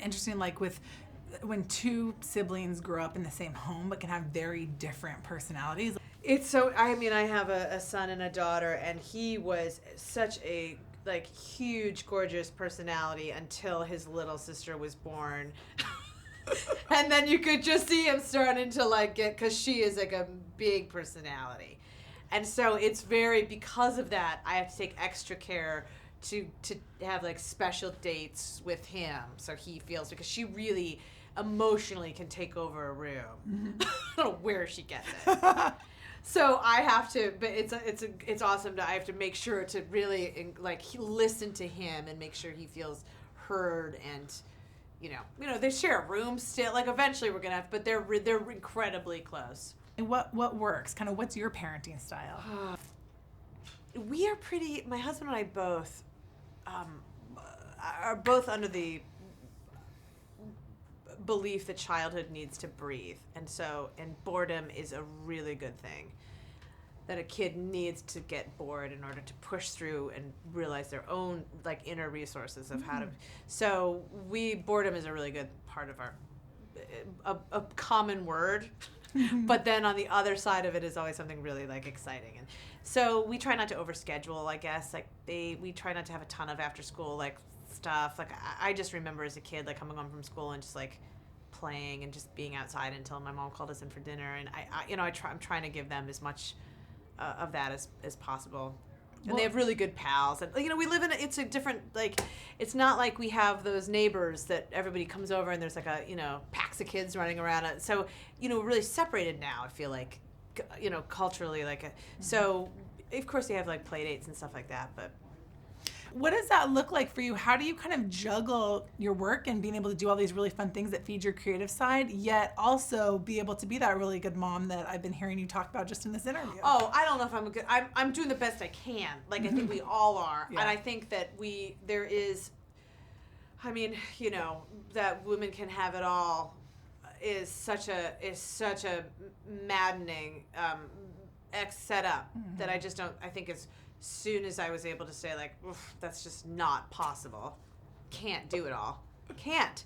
it interesting, like when two siblings grow up in the same home but can have very different personalities? It's so, I mean, I have a son and a daughter, and he was such a like huge, gorgeous personality until his little sister was born. And then you could just see him starting to like get, because she is like a big personality. And so it's because of that, I have to take extra care to have like special dates with him, so he feels, because she really emotionally can take over a room. Mm-hmm. I don't know where she gets it. So I have to, but it's awesome I have to make sure to really like listen to him and make sure he feels heard, and you know they share a room still. Like eventually we're gonna have, but they're incredibly close. And what works? Kind of what's your parenting style? We are pretty. My husband and I both are both under the belief that childhood needs to breathe, and boredom is a really good thing. That a kid needs to get bored in order to push through and realize their own like inner resources of how to. So boredom is a really good part of our a common word. But then on the other side of it is always something really like exciting, and so we try not to overschedule. I guess like we try not to have a ton of after school like stuff. Like I just remember as a kid like coming home from school and just like playing and just being outside until my mom called us in for dinner, and I'm trying to give them as much of that as possible. And they have really good pals, and we live in it's a different, like, it's not like we have those neighbors that everybody comes over and there's like a packs of kids running around. So we're really separated now, I feel like, culturally, like so of course they have like play dates and stuff like that. But what does that look like for you? How do you kind of juggle your work and being able to do all these really fun things that feed your creative side, yet also be able to be that really good mom that I've been hearing you talk about just in this interview? Oh, I don't know if I'm I'm doing the best I can. Like, I think we all are. Yeah. And I think that there is, I mean, that women can have it all is such a maddening setup that I just don't, I think it's, soon as I was able to say like, that's just not possible, can't do it all, can't,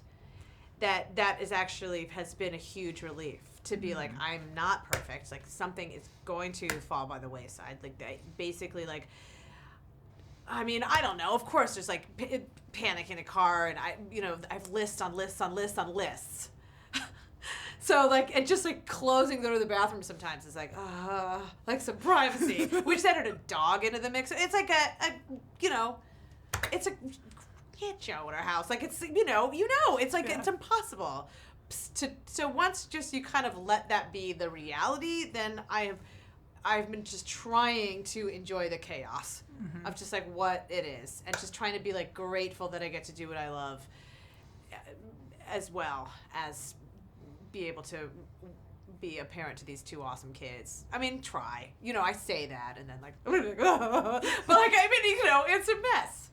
that is actually has been a huge relief to be like, I'm not perfect, like something is going to fall by the wayside, like basically, like, I mean, I don't know, of course there's like panic in a car, and I have lists on lists on lists on lists. So, like, and just, like, closing the door to the bathroom sometimes is like some privacy. We just added a dog into the mix. It's like it's a kid show in our house. Like, it's, it's like, it's impossible. So once just you kind of let that be the reality, then I've been just trying to enjoy the chaos of just, like, what it is. And just trying to be, like, grateful that I get to do what I love, as well as be able to be a parent to these two awesome kids. I mean, try. I say that and then like, but like, I mean, it's a mess.